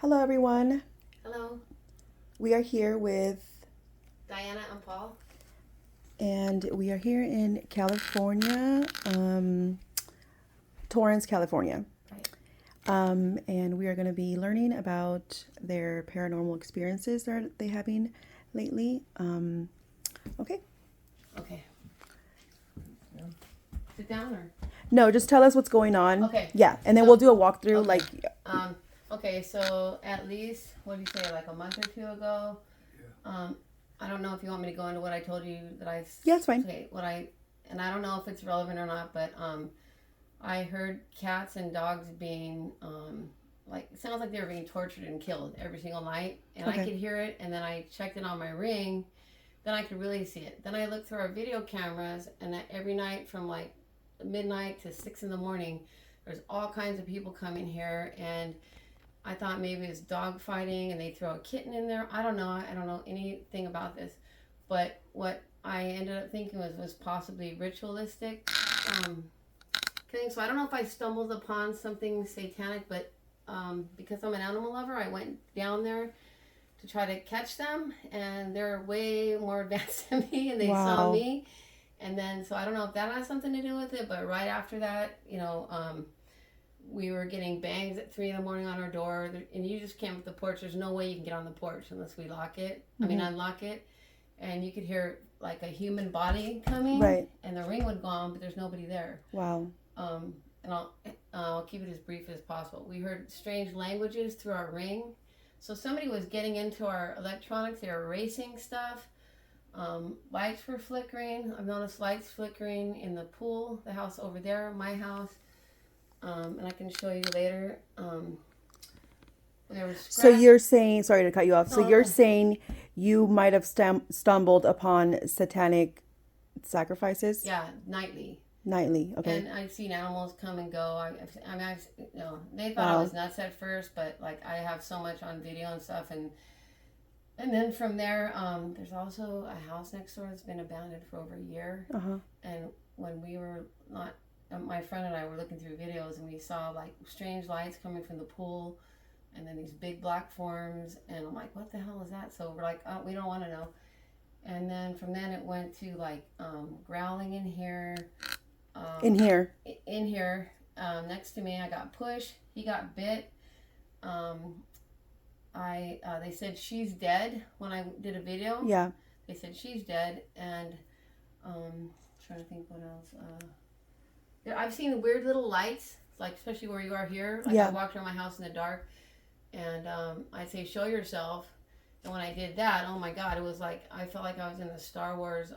Hello, everyone. Hello, We are here with, Diana and Paul. and we are here in California, Torrance, California. Right. And we are going to be learning about their paranormal experiences that they having lately. Okay. Okay. Sit down or? No, just tell us what's going on. Okay. Yeah, and then So- we'll do a walkthrough. Okay. Like, Okay, so at least, what do you say, like a month or two ago? I don't know if you want me to go into what I told you that I. Yeah, it's fine. Okay, and I don't know if it's relevant or not, but I heard cats and dogs being like, it sounds like they were being tortured and killed every single night, and Okay. I could hear it, and then I checked it on my Ring, then I could really see it. Then I looked through our video cameras, and every night from like midnight to 6 in the morning, there's all kinds of people coming here, and I thought maybe it's dog fighting and they throw a kitten in there. I don't know. I don't know anything about this. But what I ended up thinking was possibly ritualistic thing. So I don't know if I stumbled upon something satanic, but because I'm an animal lover, I went down there to try to catch them. And they're way more advanced than me, and they saw Wow. me. And then, so I don't know if that has something to do with it, but right after that, we were getting bangs at 3 in the morning on our door, and you just can't with the porch. There's no way you can get on the porch unless we lock it. Unlock it, and you could hear like a human body coming, Right. and the Ring would go on, but there's nobody there. Wow. And I'll keep it as brief as possible. We heard strange languages through our Ring, so somebody was getting into our electronics. They were erasing stuff. Lights were flickering. I've noticed lights flickering in the pool, the house over there, my house. And I can show you later. There was So you're saying, sorry to cut you off. So No, you're okay. saying you might have stumbled upon satanic sacrifices nightly, nightly. Okay. and I've seen animals come and go. They thought I Wow. was nuts at first, but like I have so much on video and stuff, and then from there, there's also a house next door that's been abandoned for over a year. Uh-huh. And when we were not, my friend and I were looking through videos, and we saw like strange lights coming from the pool, and then these big black forms, and I'm like, what the hell is that? So we're like, oh, we don't want to know. And then from then it went to like growling in here. In here. In here, next to me, I got pushed. He got bit. They said she's dead when I did a video. Yeah. They said she's dead, and trying to think what else. I've seen weird little lights, like especially where you are here. Like Yeah. I walked around my house in the dark, and I'd say show yourself. And when I did that, oh my God, it was like I felt like I was in the Star Wars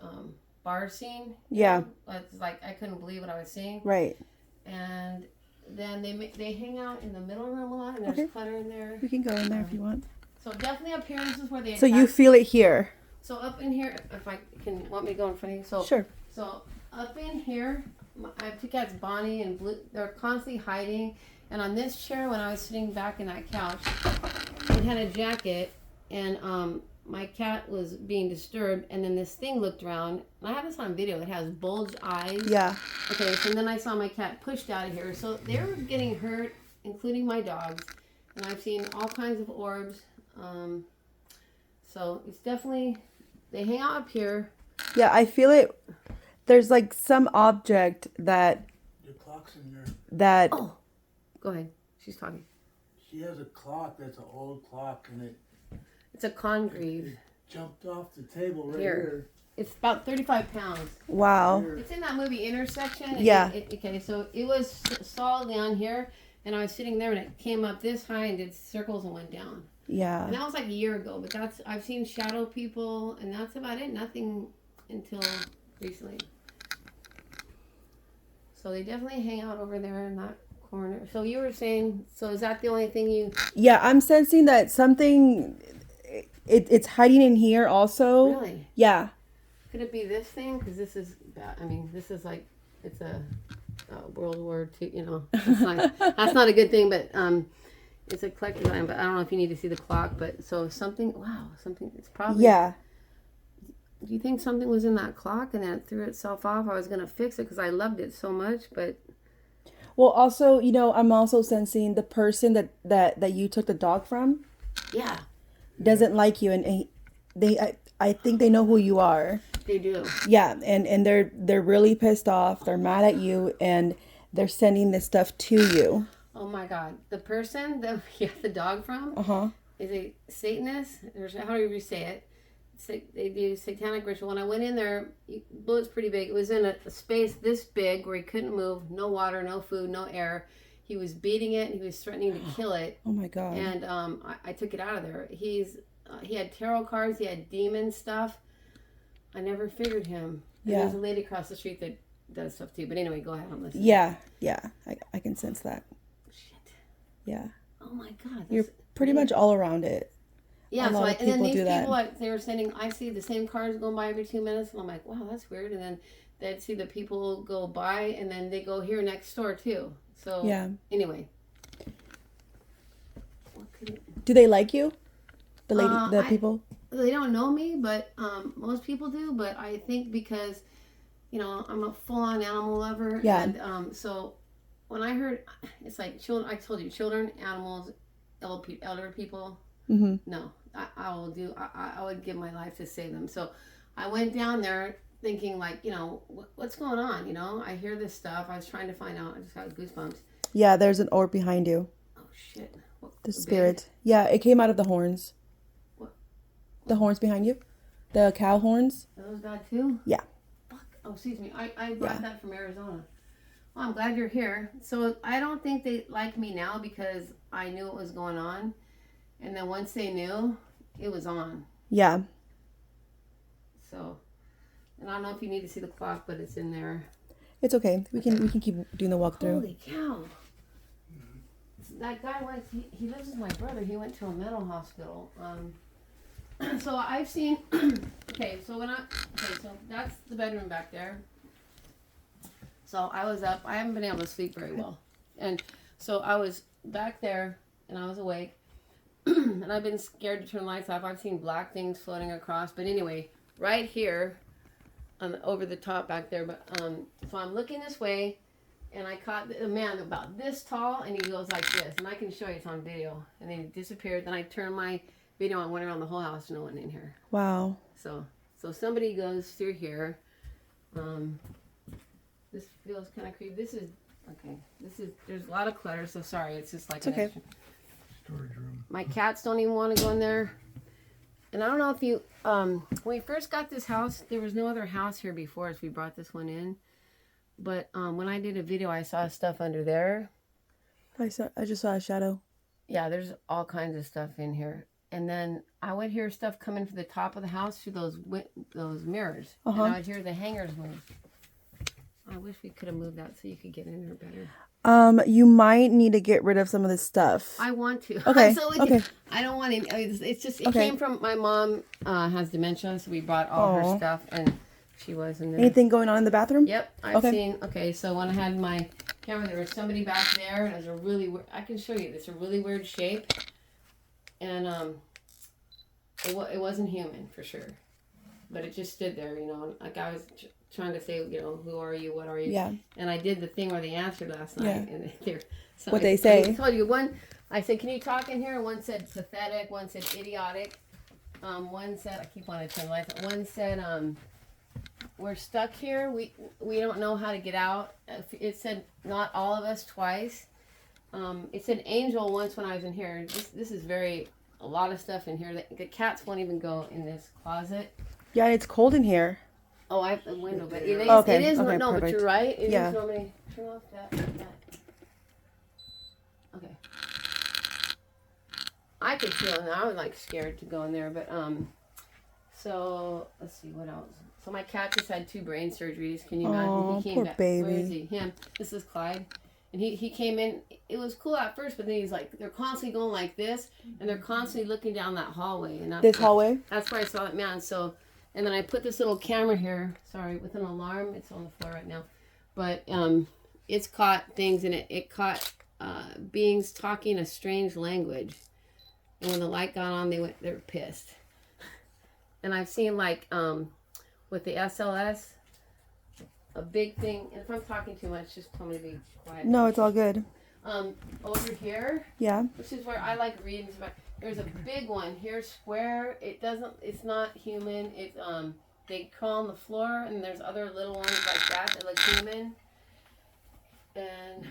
bar scene. Yeah. It's like I couldn't believe what I was seeing. Right. And then they hang out in the middle room a lot, and there's Okay. clutter in there. We can go in there if you want. So definitely appearances where they. So you feel it here. So up in here, if I can, want me to go in front of you? So Sure. So up in here, I have two cats, Bonnie and Blue. They're constantly hiding. And on this chair, when I was sitting back in that couch, it had a jacket, and my cat was being disturbed. And then this thing looked around, and I have this on video. It has bulged eyes. Yeah. Okay, so then I saw my cat pushed out of here. So they were getting hurt, including my dogs. And I've seen all kinds of orbs. So it's definitely, they hang out up here. Yeah, I feel it. There's like some object that The clock's in there. that Oh, go ahead. She's talking. She has a clock that's an old clock, and it It's a congreve. jumped off the table right Here. here. It's about 35 pounds. wow. Here. It's in that movie Intersection. Yeah. Okay, so it was solidly on here, and I was sitting there, and it came up this high and did circles and went down. Yeah. And that was like a year ago, but I've seen shadow people, and that's about it. Nothing until recently. So they definitely hang out over there in that corner. So you were saying, so is that the only thing you... Yeah, I'm sensing that something it's hiding in here also. Really? Yeah. Could it be this thing? Because this is bad. I mean, this is like, it's a World War II, that's not a good thing, but it's a collector's item. But I don't know if you need to see the clock, but so something, it's probably... Yeah. Do you think something was in that clock and then it threw itself off? I was going to fix it because I loved it so much, but... Well, also, I'm also sensing the person that you took the dog from Yeah, doesn't like you, and I think they know who you are. they do. Yeah, and they're really pissed off. They're mad at you, and they're sending this stuff to you. Oh my God, the person that we got the dog from Uh-huh. is a Satanist, or how do you say it? They do satanic ritual. When I went in there, it was pretty big. It was in a space this big where he couldn't move, no water, no food, no air. He was beating it. He was threatening to kill it. Oh my God. And I took it out of there. He had tarot cards. He had demon stuff. I never figured him. And Yeah. there's a lady across the street that does stuff too. But anyway, go ahead. I'm listening. Yeah, I can sense that. Shit. Yeah. Oh my God. You're pretty much all around it. Yeah, A lot of and then people these do that. people, like, they were sending, I see the same cars going by every 2 minutes, and I'm like, wow, that's weird. And then they'd see the people go by, and then they go here next door too. So, Yeah. anyway. What could it, Do they like you? The I- people? they don't know me, but most people do. But I think because, I'm a full-on animal lover. Yeah. And so when I heard, it's like children, I told you, children, animals, elder people. Mm-hmm. No, I will do. I would give my life to save them. So I went down there thinking, like, what's going on? I hear this stuff. I was trying to find out. I just got goosebumps. Yeah, there's an orb behind you. Oh shit! The spirit. Yeah, it came out of the horns. What? The horns behind you? The cow horns? Are those bad too? Yeah. Fuck. Oh, excuse me. I brought Yeah. that from Arizona. Well, I'm glad you're here. So I don't think they like me now because I knew what was going on, and then once they knew, it was on. Yeah. So, and I don't know if you need to see the clock, but it's in there. It's okay. We can keep doing the walkthrough. Holy cow. That guy went, he lives with my brother. He went to a mental hospital. So I've seen, okay, so that's the bedroom back there. So I was up, I haven't been able to sleep very well. And so I was back there and I was awake. And I've been scared to turn lights off. I've seen black things floating across. But anyway, right here, over the top back there. But so I'm looking this way, and I caught a man about this tall, and he goes like this. And I can show you, it's on video. And then he disappeared. Then I turned my video on, went around the whole house, no one in here. Wow. So somebody goes through here. This feels kind of creepy. This is okay. There's a lot of clutter. So sorry, it's just like It's okay. extra. Storage room. My cats don't even want to go in there. And I don't know if you, when we first got this house, there was no other house here before us. We brought this one in. But when I did a video, I saw stuff under there. I just saw a shadow. Yeah, there's all kinds of stuff in here. And then I would hear stuff coming from the top of the house through those mirrors. Uh-huh. And I would hear the hangers move. I wish we could have moved that so you could get in there better. You might need to get rid of some of this stuff. I want to. Okay, I'm so with okay. you. I don't want any. It's just it Okay. came from my mom. Has dementia, so we brought all Aw. her stuff, and she was in there. Anything going on in the bathroom? Yep, I've Okay. seen. Okay, so when I had my camera, there was somebody back there, and it was a really. I can show you. It's a really weird shape, and it wasn't human for sure, but it just stood there. Like I was trying to say, who are you? What are you? Yeah. And I did the thing where they answered last night, Yeah. and they're. So What they I say. told you one. I said, "Can you talk in here?" One said pathetic. One said idiotic. One said, I keep wanting to turn the lights on. One said, we're stuck here. We don't know how to get out. It said, not all of us twice. It said angel once when I was in here. This is a lot of stuff in here. The cats won't even go in this closet. Yeah, it's cold in here. Oh, I have the window, but it is, Okay, it is okay, no, but perfect. you're right. It Yeah. is normally, turn off that. Okay. I could feel it. I was like scared to go in there, but so let's see what else. So my cat just had 2 brain surgeries. Can you imagine? Aw, He came poor back. Where baby. is he? Him. This is Clyde. And he came in. It was cool at first, but then he's like, they're constantly going like this, and they're constantly looking down that hallway. And This hallway? that's where I saw that man. So, and then I put this little camera here. Sorry, with an alarm. It's on the floor right now, but it's caught things, and it caught beings talking a strange language. And when the light got on, they were pissed. And I've seen like with the SLS, a big thing. And if I'm talking too much, just tell me to be quiet. No, it's all good. Over here, Yeah. this is where I like reading about. There's a big one here, square. It's not human. They crawl on the floor, and there's other little ones like that look human. And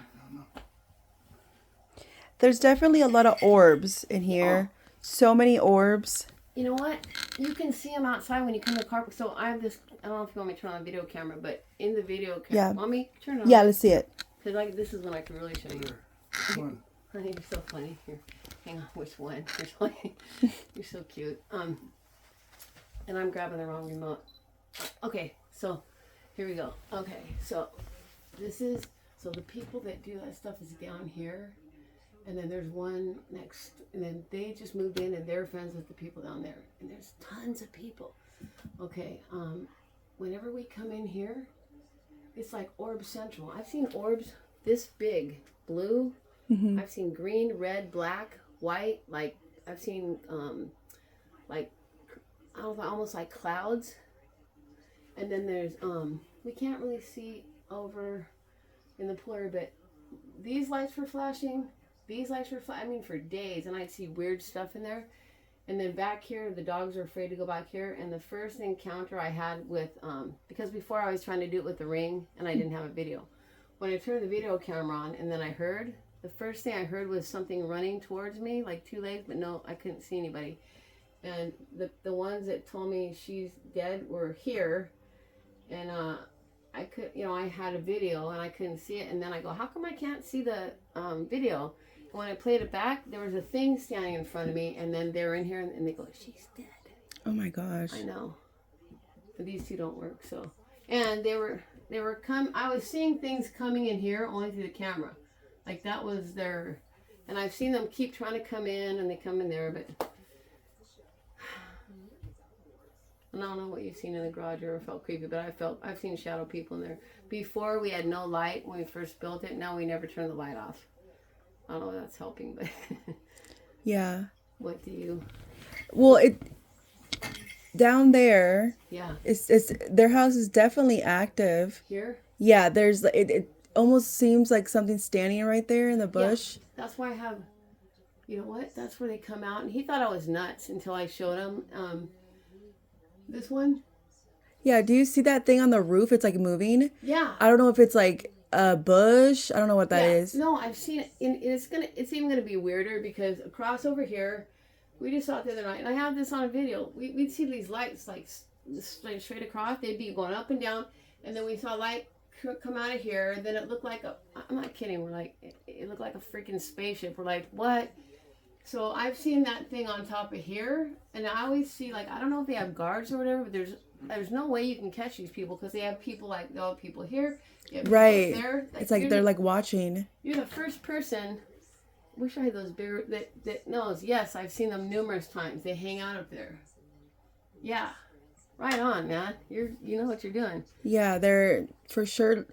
There's definitely a lot of orbs in here. So many orbs. you know what? You can see them outside when you come to the car. So I have this. I don't know if you want me to turn on the video camera, but in the video camera, Yeah. want me to turn it on? Yeah, let's see it. Because this is when I can really show you. One. Honey, you're so funny. Here, hang on. Which one? You're so cute. And I'm grabbing the wrong remote. Okay, so here we go. Okay, so so the people that do that stuff is down here, and then there's one next, and then they just moved in and they're friends with the people down there, and there's tons of people. Okay, whenever we come in here, it's like orb central. I've seen orbs this big, blue. I've seen green, red, black, white. Like I've seen like I don't know, almost like clouds. And then there's we can't really see over in the pool area, but these lights were flashing. These lights were I mean for days, and I'd see weird stuff in there. And then back here, the dogs are afraid to go back here. And the first encounter I had with because before I was trying to do it with the ring, and I didn't have a video. When I turned the video camera on, and then the first thing I heard was something running towards me, like two legs, but no, I couldn't see anybody. And the ones that told me she's dead were here, and I could, I had a video and I couldn't see it, and then I go, how come I can't see the video? And when I played it back, there was a thing standing in front of me, and then they were in here, and they go, she's dead. Oh my gosh. I know, but these two don't work. So, and I was seeing things coming in here only through the camera, like that was their, and I've seen them keep trying to come in, and they come in there, but. And I don't know what you've seen in the garage or felt creepy, but I've seen shadow people in there. Before we had no light when we first built it. Now we never turn the light off. I don't know if that's helping, but Yeah. what do you? Well, it down there. Yeah. It's their house is definitely active. Here? Yeah, there's it almost seems like something's standing right there in the bush. Yeah, that's why I have. You know what? That's where they come out, and he thought I was nuts until I showed him. This one? Yeah, do you see that thing on the roof? It's like moving. Yeah. I don't know if it's like a bush. I don't know what that is. No, I've seen it. And it's even gonna be weirder because across over here, we just saw it the other night, and I have this on a video. We'd see these lights like straight across. They'd be going up and down, and then we saw light come out of here. And then it looked like I'm not kidding. We're like, it looked like a freaking spaceship. We're like, what? So I've seen that thing on top of here, and I always see, like, I don't know if they have guards or whatever, but there's no way you can catch these people because they have people like, they'll have people here, you have people Right. there. It's like they're like watching. You're the first person. Wish I had those bigger that knows. Yes, I've seen them numerous times. They hang out up there. Yeah, right on, man. You know what you're doing. Yeah, they're for sure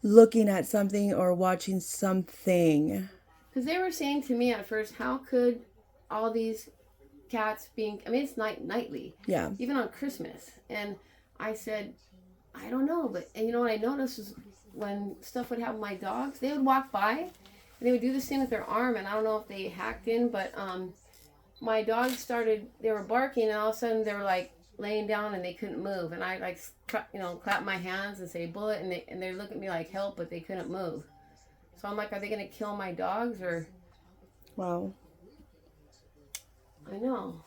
looking at something or watching something. Because they were saying to me at first, how could all these cats being, I mean, it's nightly. Yeah. Even on Christmas. And I said, I don't know. But, and you know what I noticed was when stuff would happen with my dogs, they would walk by and they would do this thing with their arm. And I don't know if they hacked in, but my dogs they were barking, and all of a sudden they were like laying down and they couldn't move. And I like, clap my hands and say bullet, and they look at me like help, but they couldn't move. So I'm like, are they going to kill my dogs or? Wow. I know.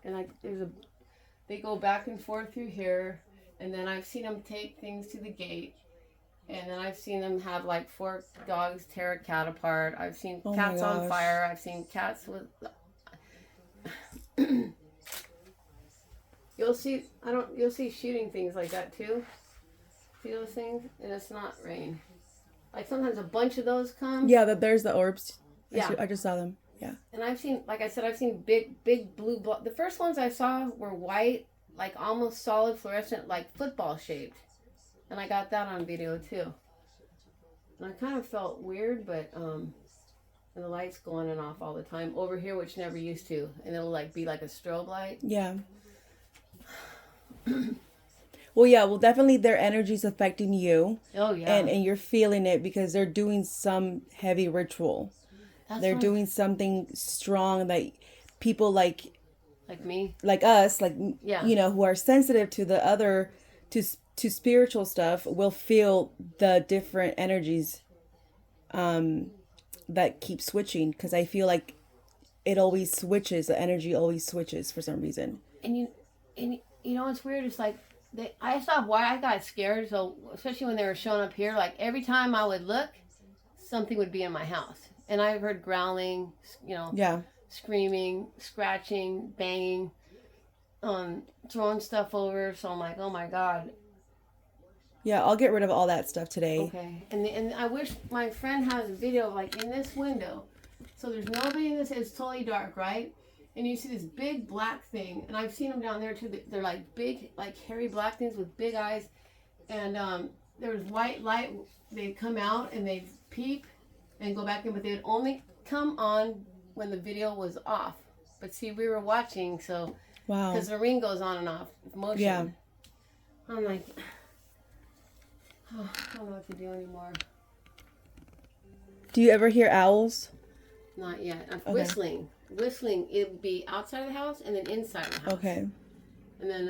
And they go back and forth through here, and then I've seen them take things to the gate, and then I've seen them have like 4 dogs tear a cat apart. I've seen Oh my cats on gosh. fire. I've seen cats with. You'll see shooting things like that too. See those things, and it's not rain. Like sometimes a bunch of those come. Yeah, there's the orbs. Yeah. I just saw them. Yeah. And I've seen, like I said, I've seen big blue. The first ones I saw were white, like almost solid fluorescent, like football shaped. And I got that on video too. And I kind of felt weird, but and the lights go on and off all the time over here, which never used to. And it'll like be like a strobe light. Yeah. Well, yeah, well, definitely their energy's affecting you, Oh yeah, and you're feeling it because they're doing some heavy ritual. that's They're right. doing something strong that people Like me. like us, like Yeah. you know, who are sensitive to the other to spiritual stuff will feel the different energies that keep switching because I feel like it always switches, the energy always switches for some reason. And you know what's weird? It's like I stopped why I got scared. So especially when they were showing up here, like every time I would look, something would be in my house, and I heard growling, you know, Yeah. screaming, scratching, banging, throwing stuff over. So I'm like, oh my god. Yeah, I'll get rid of all that stuff today. Okay, and I wish my friend has a video like in this window, so there's nobody in this. It's totally dark, right? And you see this big black thing, and I've seen them down there too. They're like big, like hairy black things with big eyes, and there was white light. They'd come out and they'd peep and go back in, but they'd only come on when the video was off. But see, we were watching, so Wow. because the ring goes on and off with motion. Yeah. I'm like. Oh, I don't know what to do anymore. Do you ever hear owls? Not yet. I'm Okay. whistling. Whistling. It would be outside of the house and then inside the house. Okay. And then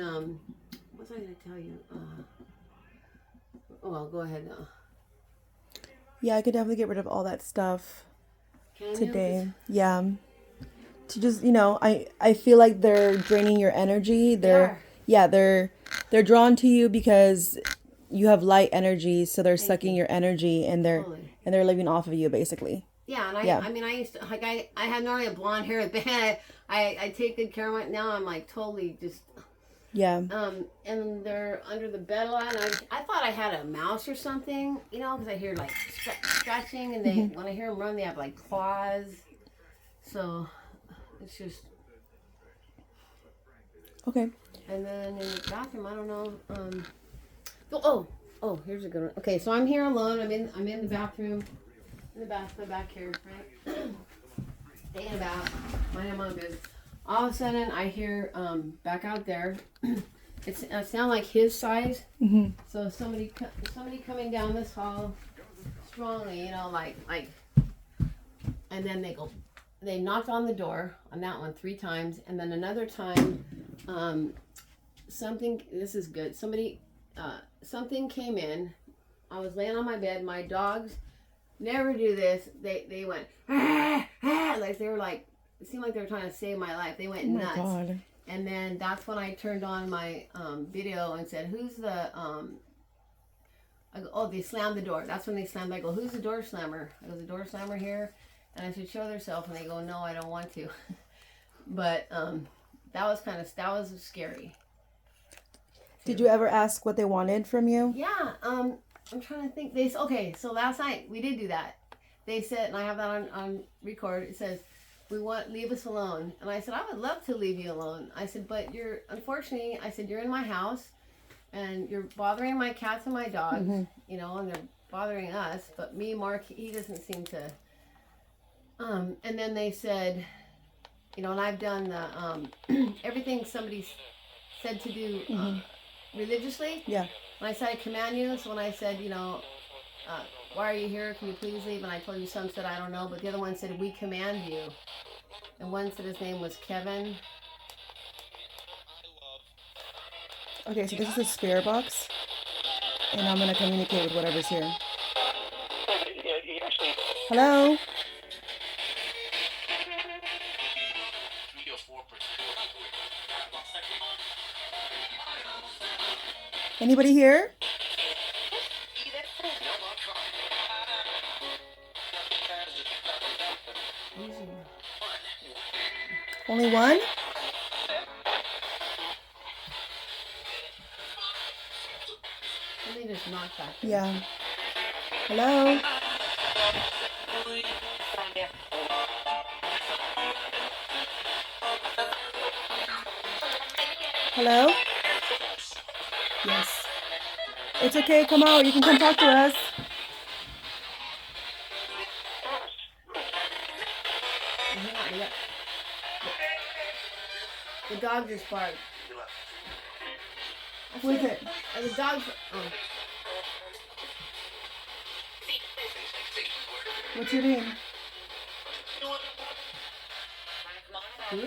what was I going to tell you? Oh, well, go ahead now. Yeah, I could definitely get rid of all that stuff Can you? today. Yeah. To just, you know, I feel like they're draining your energy. They're yeah, they're drawn to you because you have light energy, so they're sucking your energy and Totally. they're living off of you basically. Yeah, and Yeah. I mean, I used to, like, I had normally a blonde hair, but I take good care of it. Now I'm like totally just, Yeah. and they're under the bed a lot. And I thought I had a mouse or something, you know, because I hear like scratching, and they, when I hear them run, they have like claws. So it's just, Okay. and then in the bathroom, I don't know. Oh, here's a good one. Okay, so I'm here alone. I'm in the bathroom, in the back here, right? Thinking about minding my own business. All of a sudden, I hear back out there. It sounds like his size. Mhm. So somebody coming down this hall strongly, you know, like, and then they knocked on the door on that one 3 times, and then another time, something. This is good. Something came in. I was laying on my bed. My dogs never do this. They went like they were like, it seemed like they were trying to save my life. They went Oh my nuts. God. And then that's when I turned on my video and said, "Who's the I go, oh, they slammed the door." That's when they slammed. I go, "Who's the door slammer?" I go, "The door slammer here." And I said, "Show themselves." And they go, "No, I don't want to." But that was scary. Did you ever ask what they wanted from you? Yeah, I'm trying to think. So last night we did do that. They said, and I have that on record. It says, leave us alone. And I said, I would love to leave you alone. I said, but unfortunately, I said, you're in my house, and you're bothering my cats and my dogs, you know, and they're bothering us. But me, Mark, he doesn't seem to. And then they said, you know, and I've done the everything somebody said to do. Religiously. Yeah. When I said I command you, so when I said, you know, why are you here? Can you please leave? And I told you, some said I don't know, but the other one said we command you. And one said his name was Kevin. Okay, so this is a spirit box, and I'm gonna communicate with whatever's here. Hello. Anybody here? Only one? And they just knocked back. Yeah. Hello? Hello? Yes. It's okay, come out. You can come talk to us. The dog just barked. What is it? The dog's. Oh. What's your name? Hmm?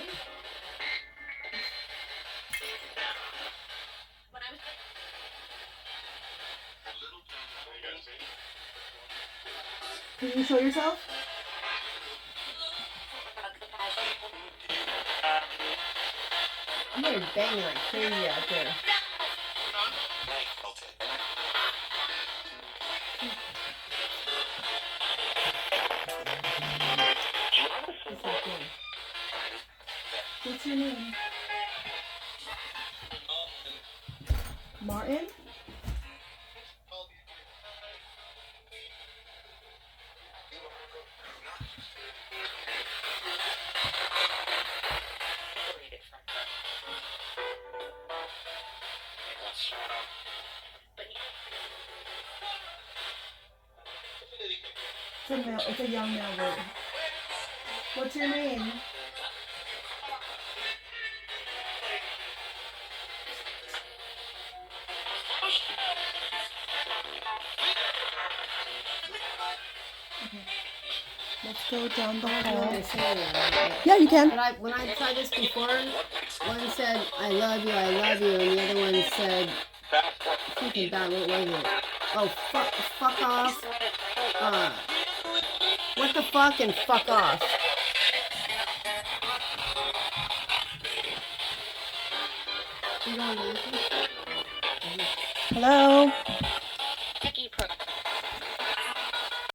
Can you show yourself? I'm gonna bang like crazy out there. It's like this. What's your name? Martin? It's a male, it's a young male bird. What's your name? Let's go down the I don't hall. understand that. Yeah, you can. But when I tried this before, one said, I love you, and the other one said, freaking God, what was it? Oh, fuck off. What the fuck and fuck off. You don't listen? Hello?